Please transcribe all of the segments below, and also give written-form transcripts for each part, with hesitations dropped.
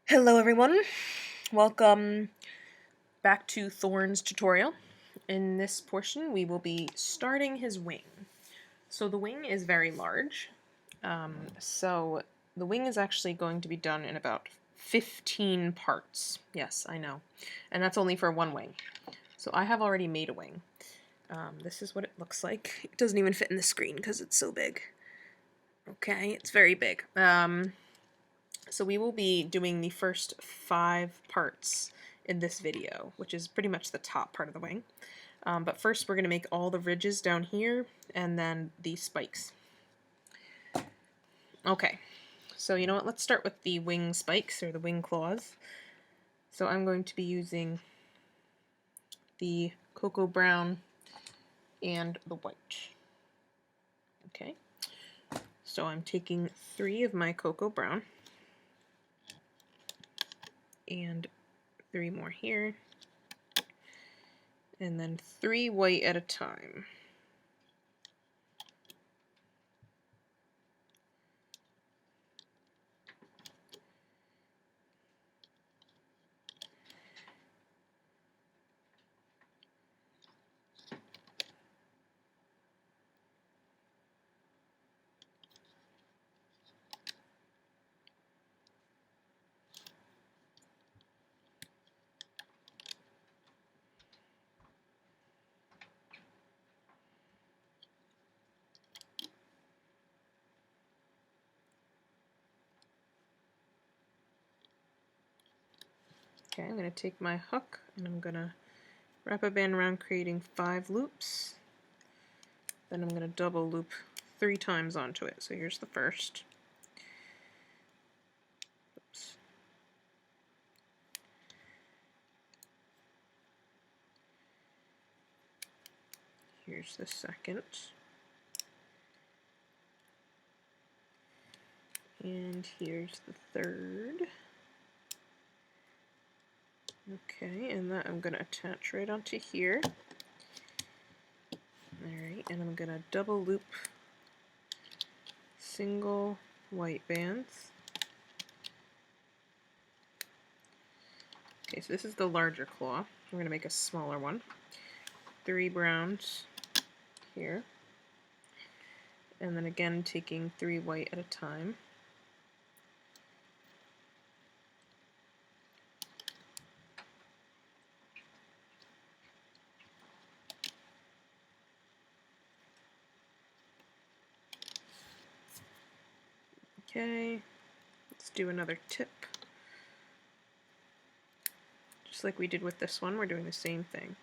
Hello everyone, welcome back to Thorn's tutorial. In this portion we will be starting his wing. So the wing is very large, so the wing is actually going to be done in about 15 parts. Yes, I know. And that's only for one wing. So I have already made a wing. This is what it looks like. It doesn't even fit in the screen because it's so big. Okay, it's very big. So we will be doing the first 5 parts in this video, which is pretty much the top part of the wing. But first we're going to make all the ridges down here and then the spikes. Okay, so you know what, let's start with the wing spikes or the wing claws. So I'm going to be using the cocoa brown and the white. Okay, so I'm taking 3 of my cocoa brown and 3 more here, and then 3 white at a time. Okay, I'm going to take my hook and I'm going to wrap a band around, creating 5 loops. Then I'm going to double loop 3 times onto it. So here's the first. Oops. Here's the second. And here's the third. Okay, and that I'm going to attach right onto here. Alright, and I'm going to double loop single white bands. Okay, so this is the larger claw. We're going to make a smaller one. 3 browns here. And then again taking 3 white at a time. Okay, let's do another tip. Just like we did with this one, we're doing the same thing.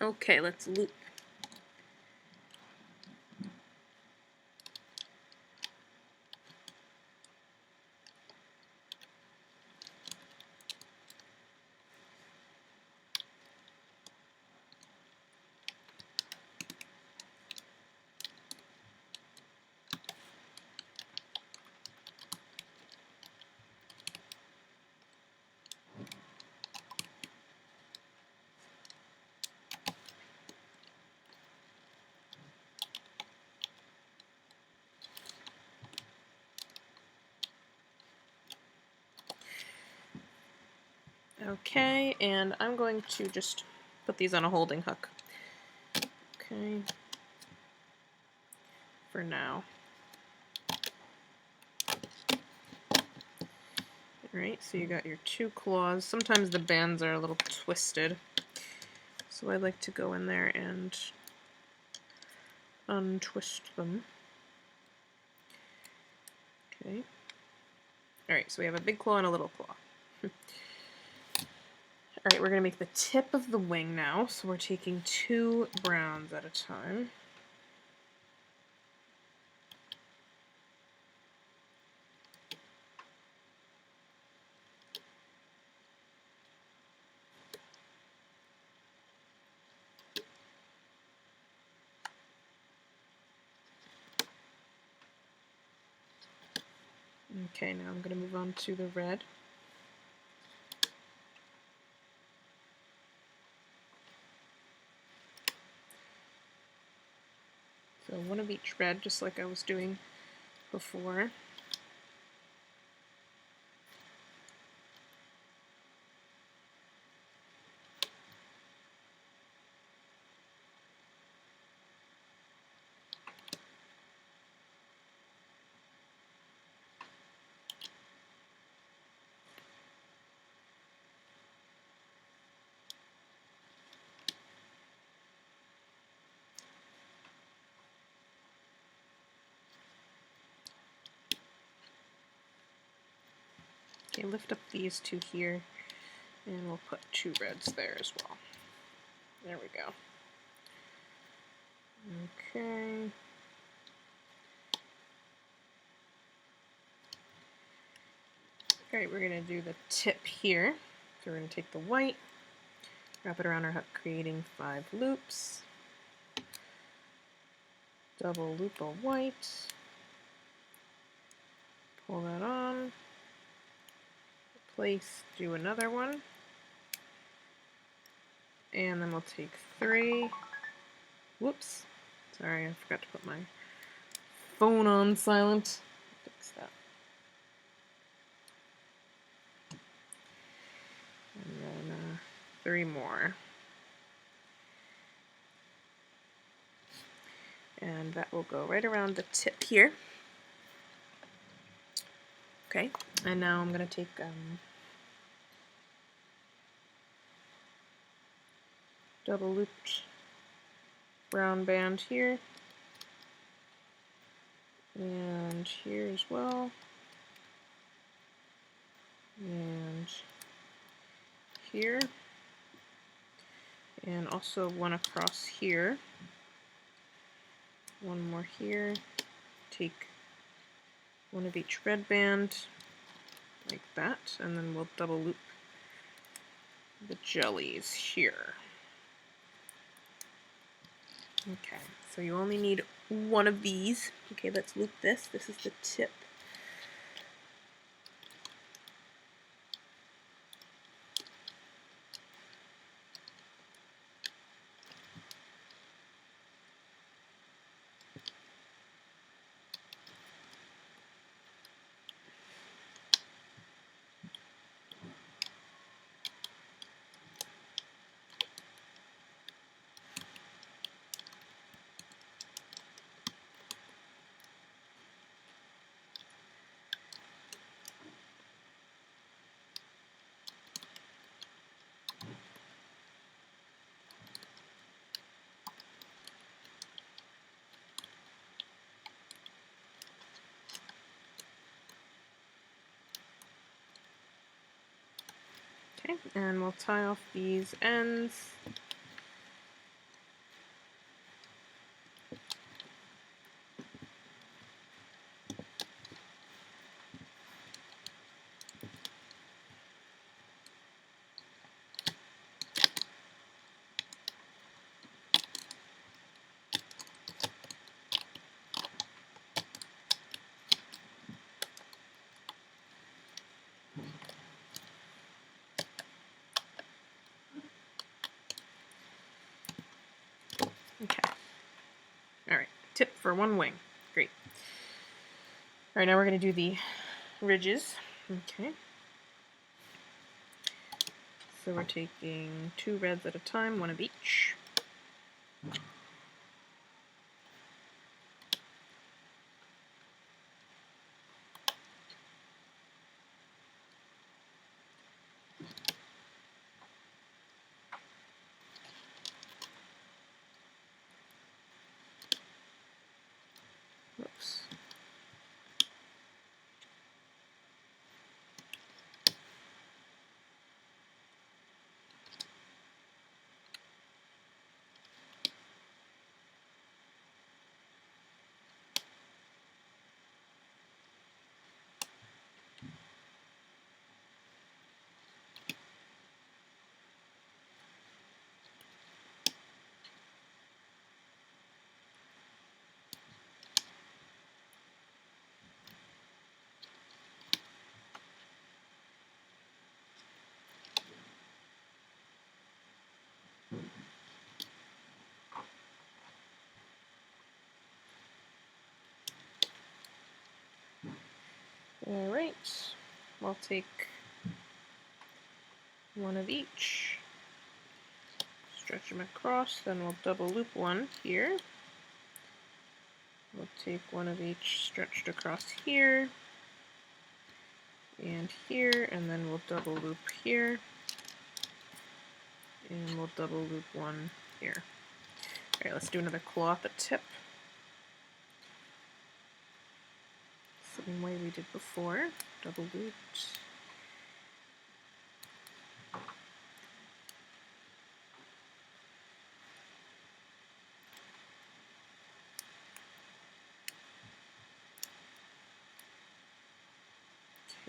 Okay, let's loop. Okay, and I'm going to just put these on a holding hook. Okay, for now. Alright, so you got your 2 claws. Sometimes the bands are a little twisted, so I like to go in there and untwist them. Okay. Alright, so we have a big claw and a little claw. Alright, we're going to make the tip of the wing now, so we're taking 2 browns at a time. Okay, now I'm going to move on to the red. So one of each red, just like I was doing before. Okay, lift up these two here, and we'll put 2 reds there as well. There we go. Okay. Alright, we're going to do the tip here. So we're going to take the white, wrap it around our hook, creating 5 loops. Double loop of white. Pull that on. Place, do another one. And then we'll take 3. Whoops. Sorry, I forgot to put my phone on silent. Fix that. And then 3 more. And that will go right around the tip here. Okay, and now I'm going to take double looped brown band here, and here as well, and here, and also one across here, one more here. Take one of each red band like that, and then we'll double loop the jellies here. Okay, so you only need one of these. Okay, let's loop this. This is the tip. Okay, and we'll tie off these ends. Okay. Alright, tip for one wing. Great. Alright, now we're going to do the ridges. Okay. So we're taking 2 reds at a time, one of each. Whoops. Alright, we'll take one of each, stretch them across, then we'll double loop one here. We'll take one of each stretched across here and here, and then we'll double loop here, and we'll double loop one here. Alright, let's do another claw at the tip. Same way we did before, double looped.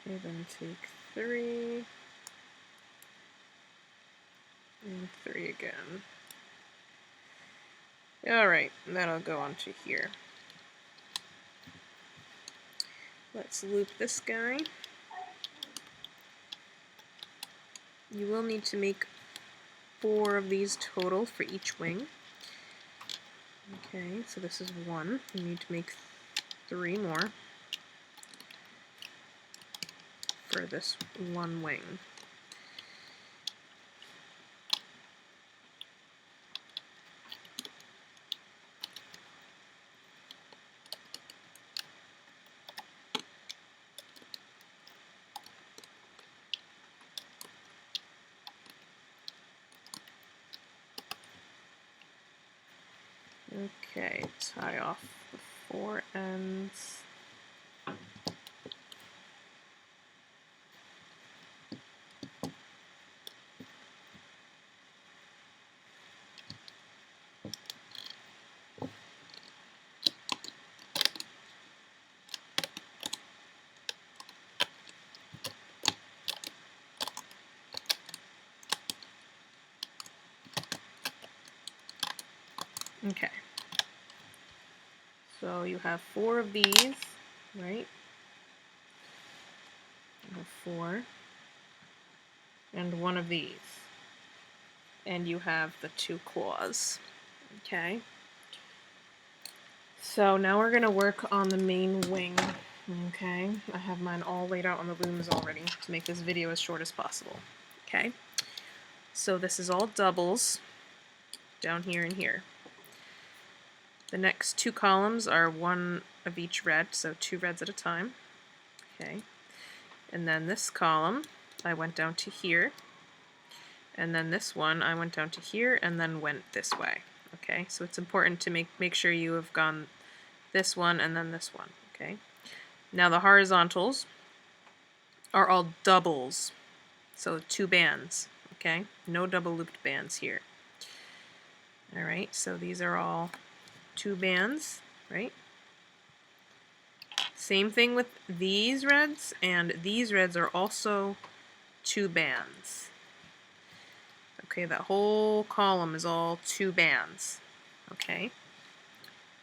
Okay, then take 3, and 3 again. Alright, that'll go onto here. Let's loop this guy. You will need to make 4 of these total for each wing. Okay, so this is 1. You need to make 3 more for this one wing. Okay, tie off the 4 ends. Okay. So you have 4 of these, right? You have 4. And 1 of these. And you have the 2 claws. Okay. So now we're going to work on the main wing. Okay. I have mine all laid out on the looms already to make this video as short as possible. Okay. So this is all doubles down here and here. The next 2 columns are 1 of each red, so 2 reds at a time. Okay. And then this column, I went down to here. And then this one, I went down to here and then went this way. Okay, so it's important to make sure you have gone this one and then this one. Okay. Now the horizontals are all doubles, so 2 bands. Okay, no double looped bands here. All right, so these are all 2 bands, right? Same thing with these reds, and these reds are also 2 bands. Okay, that whole column is all 2 bands. Okay,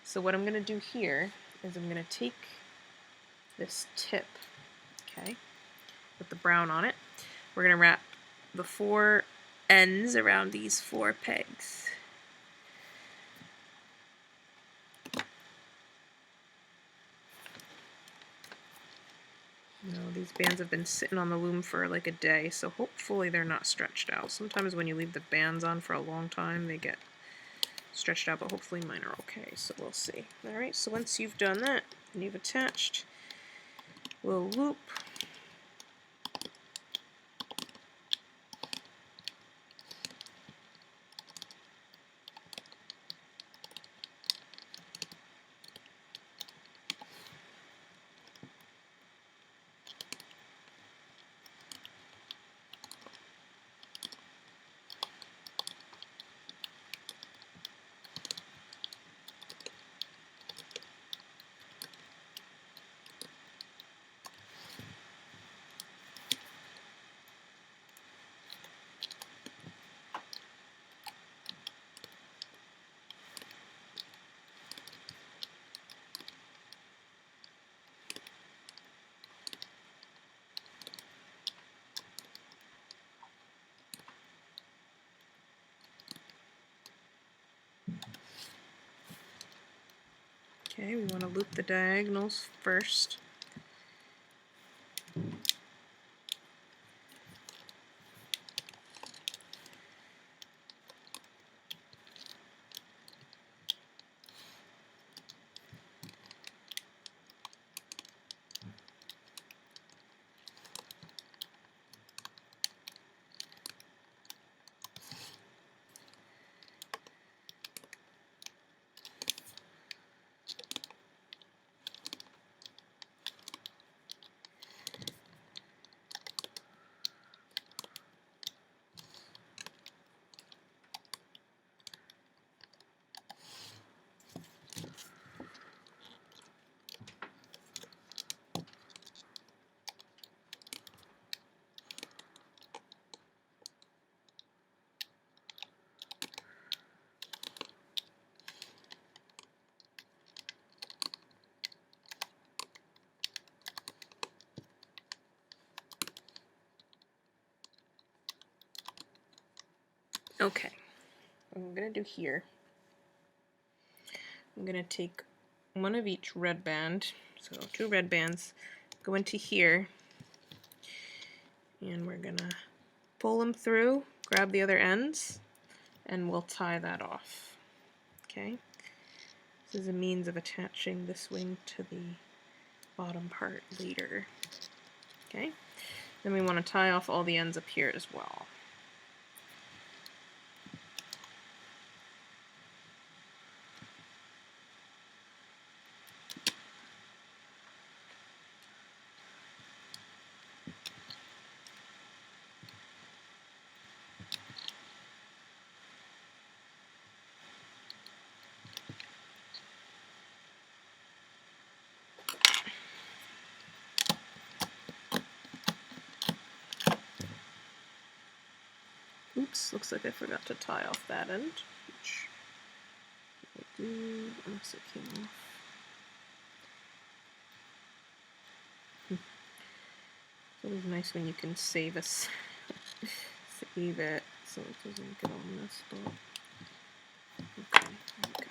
so what I'm going to do here is I'm going to take this tip, okay, with the brown on it. We're going to wrap the 4 ends around these 4 pegs. You know, these bands have been sitting on the loom for like a day, so hopefully they're not stretched out. Sometimes when you leave the bands on for a long time, they get stretched out, but hopefully mine are okay, so we'll see. Alright, so once you've done that, and you've attached, we'll loop. Okay, we want to loop the diagonals first. Okay, what I'm going to do here, I'm going to take one of each red band, so 2 red bands, go into here, and we're going to pull them through, grab the other ends, and we'll tie that off. Okay, this is a means of attaching this wing to the bottom part later. Okay, then we want to tie off all the ends up here as well. Oops, looks like I forgot to tie off that end. Which I do, unless it came off. It's always nice when you can save save it so it doesn't get all messed up. Okay, there we go.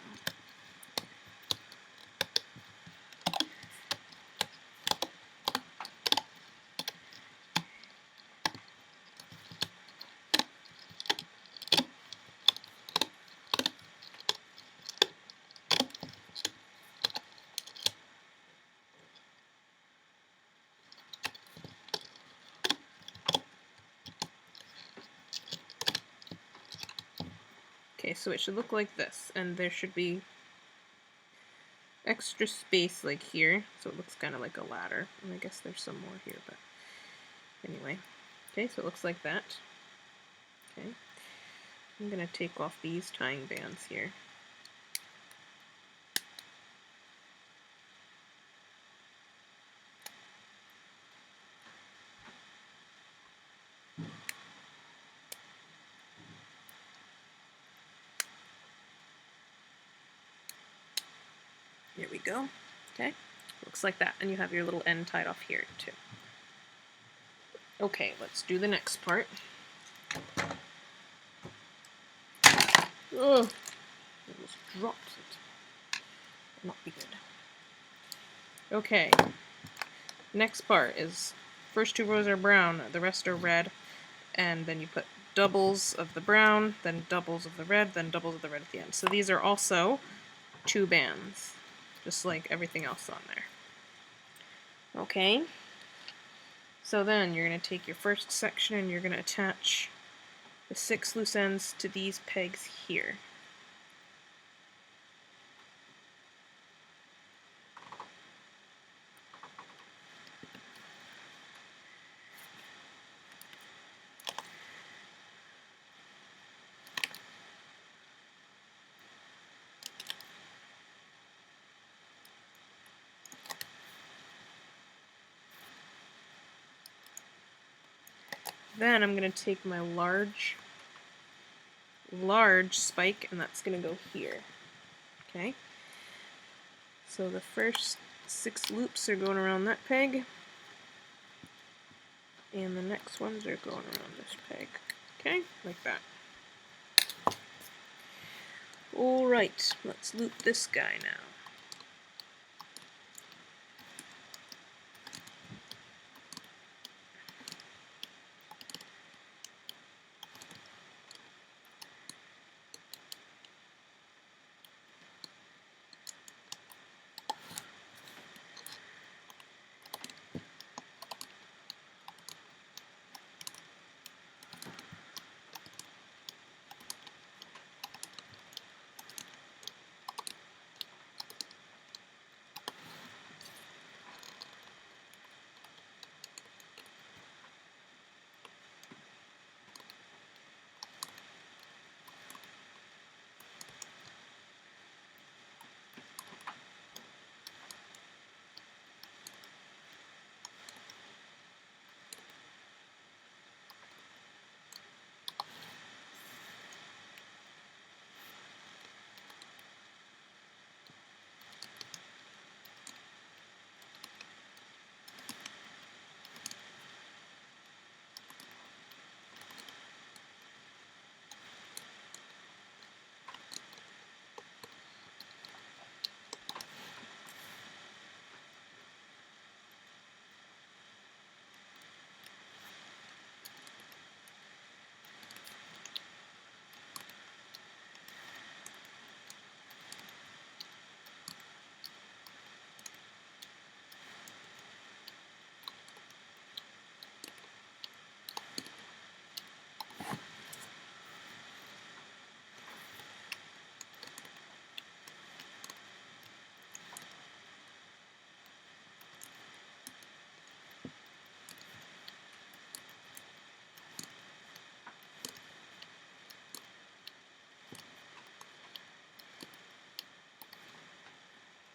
Okay, so it should look like this, and there should be extra space like here, so it looks kind of like a ladder. And I guess there's some more here, but anyway. Okay, so it looks like that. Okay, I'm going to take off these tying bands here. Here we go. Okay, looks like that, and you have your little end tied off here too. Okay, let's do the next part. Ugh, I almost dropped it. Not be good. Okay, next part is first 2 rows are brown, the rest are red, and then you put doubles of the brown, then doubles of the red, then doubles of the red at the end. So these are also 2 bands, just like everything else on there. Okay, so then you're going to take your first section and you're going to attach the 6 loose ends to these pegs here. Then I'm going to take my large spike, and that's going to go here. Okay? So the first 6 loops are going around that peg, and the next ones are going around this peg. Okay? Like that. Alright, let's loop this guy now.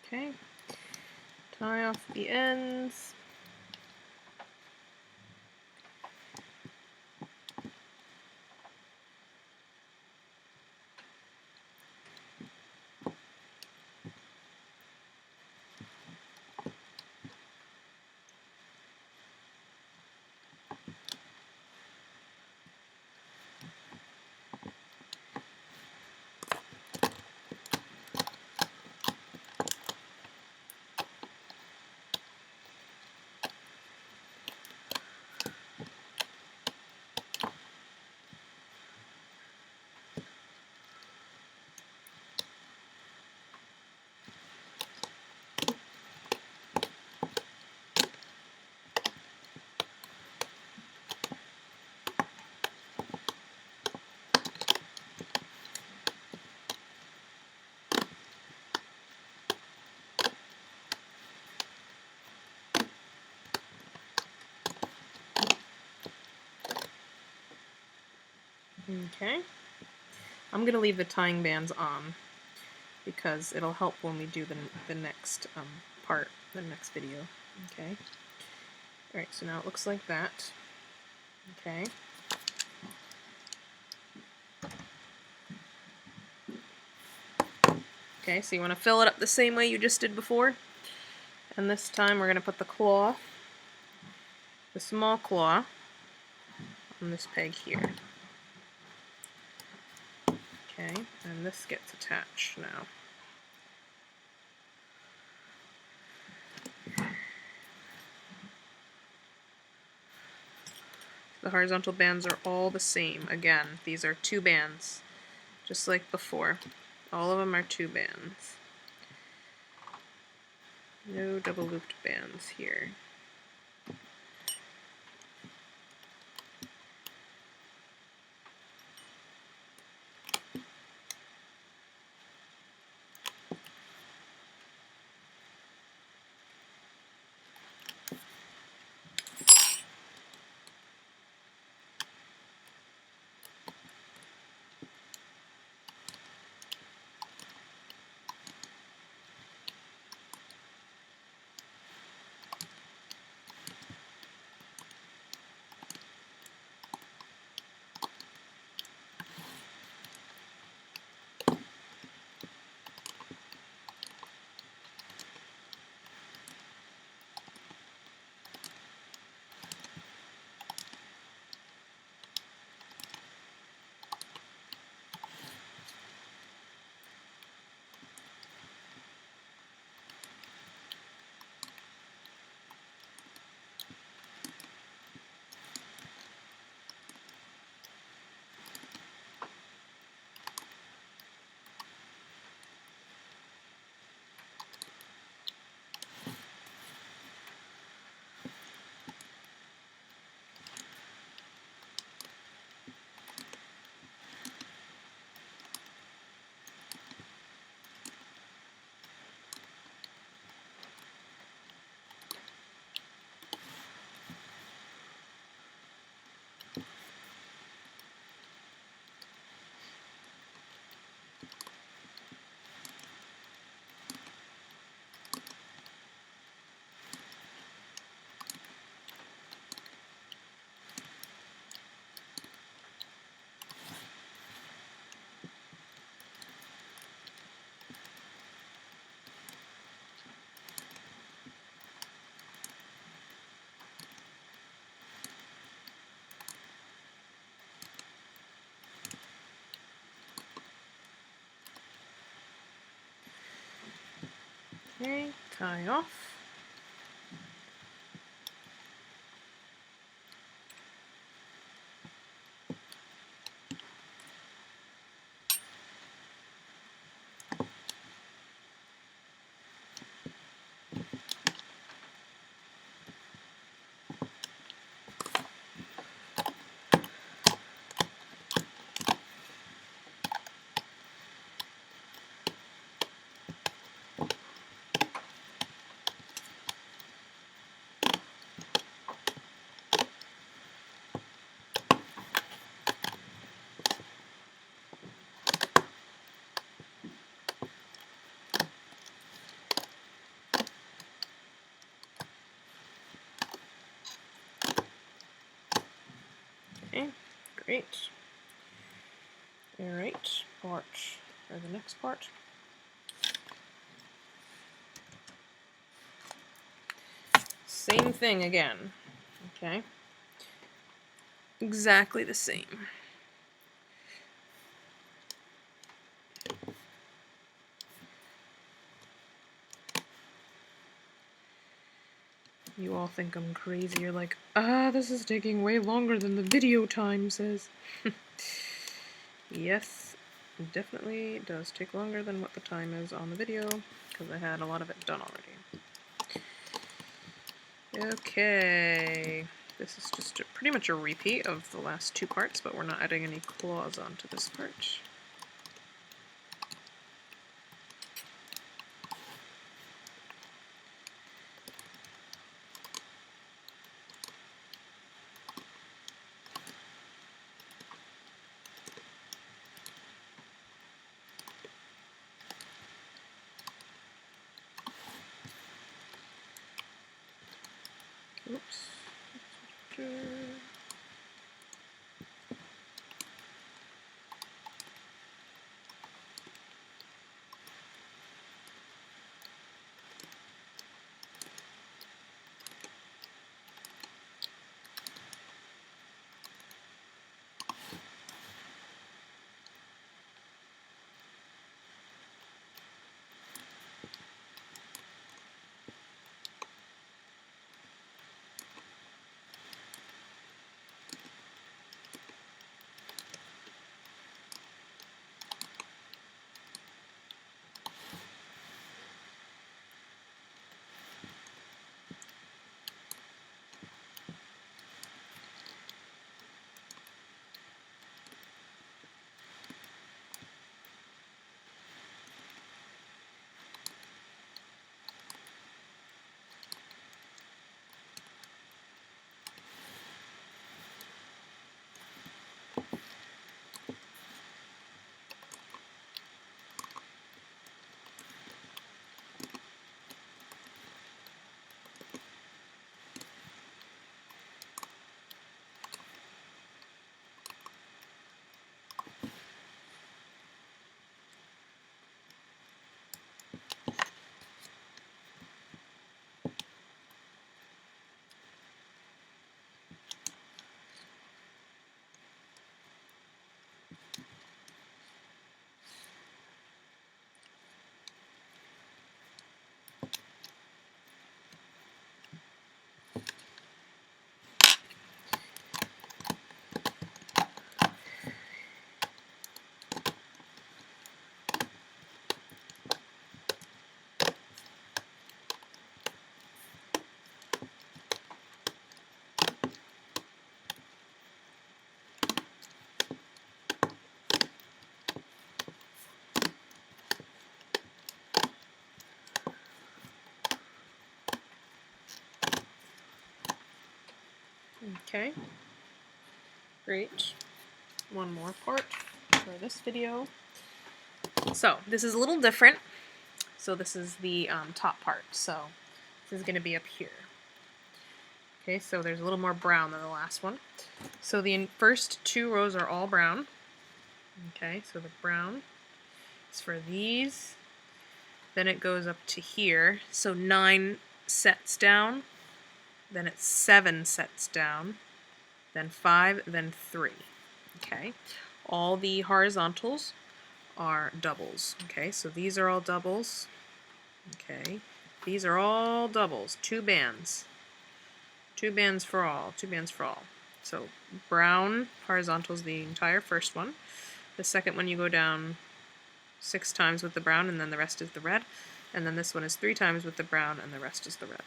Okay, tie off the ends. Okay, I'm going to leave the tying bands on because it'll help when we do the next part, the next video. Okay. Alright, so now it looks like that. Okay. Okay, so you want to fill it up the same way you just did before. And this time we're going to put the claw, the small claw, on this peg here. Okay, and this gets attached now. The horizontal bands are all the same. Again, these are 2 bands, just like before. All of them are 2 bands. No double looped bands here. Okay, tie off. Great. Alright, part, or the next part. Same thing again. Okay. Exactly the same. You all think I'm crazy. You're like, this is taking way longer than the video time says. Yes, it definitely does take longer than what the time is on the video, because I had a lot of it done already. Okay, this is just pretty much a repeat of the last two parts, but we're not adding any claws onto this part. Oops. Okay, great. One more part for this video. So this is a little different. So this is the top part. So this is going to be up here. Okay, so there's a little more brown than the last one. So the first two rows are all brown. Okay, so the brown is for these. Then it goes up to here. So 9 sets down. Then it's 7 sets down. Then 5, then 3. Okay, all the horizontals are doubles. Okay, so these are all doubles. Okay, these are all doubles. 2 bands. 2 bands for all. 2 bands for all. So brown horizontals the entire first one. The second one you go down 6 times with the brown, and then the rest is the red. And then this one is 3 times with the brown, and the rest is the red.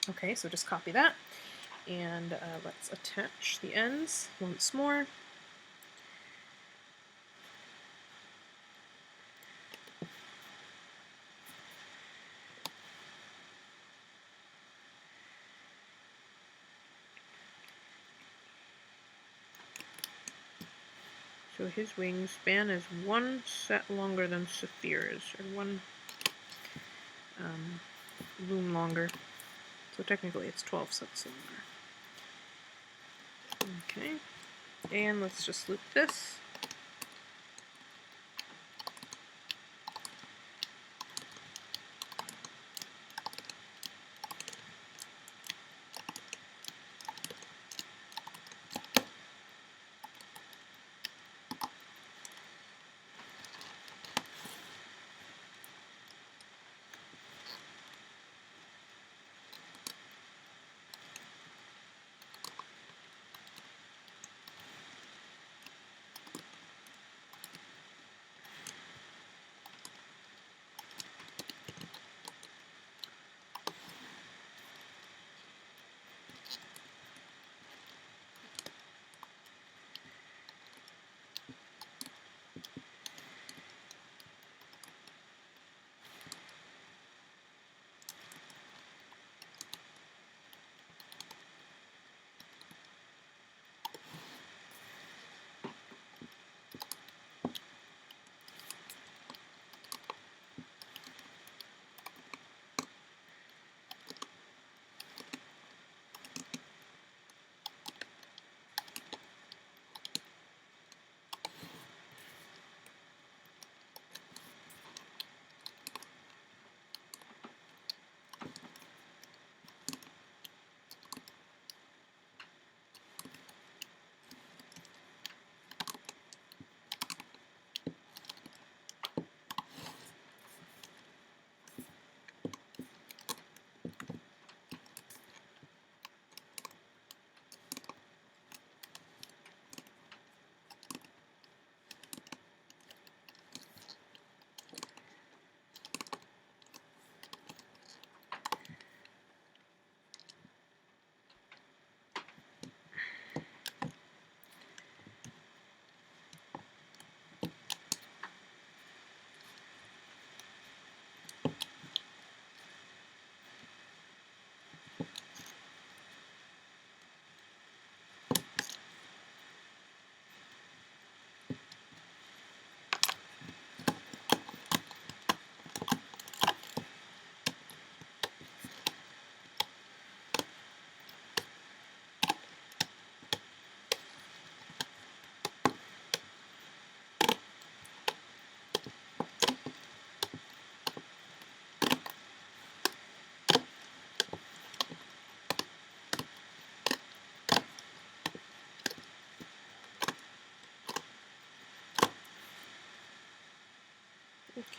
Okay, so just copy that. And let's attach the ends once more. So his wingspan is 1 set longer than Saphir's, or 1 loom longer. So technically it's 12 sets longer. Okay. And let's just loop this.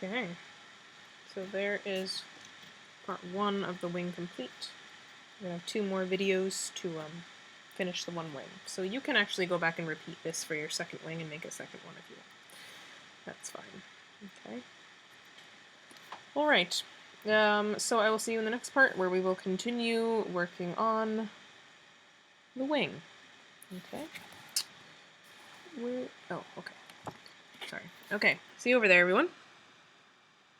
Okay, so there is part 1 of the wing complete. We're going to have 2 more videos to finish the one wing. So you can actually go back and repeat this for your second wing and make a second one if you want. That's fine. Okay. Alright, so I will see you in the next part where we will continue working on the wing. Okay. Oh, okay. Sorry. Okay, see you over there, everyone.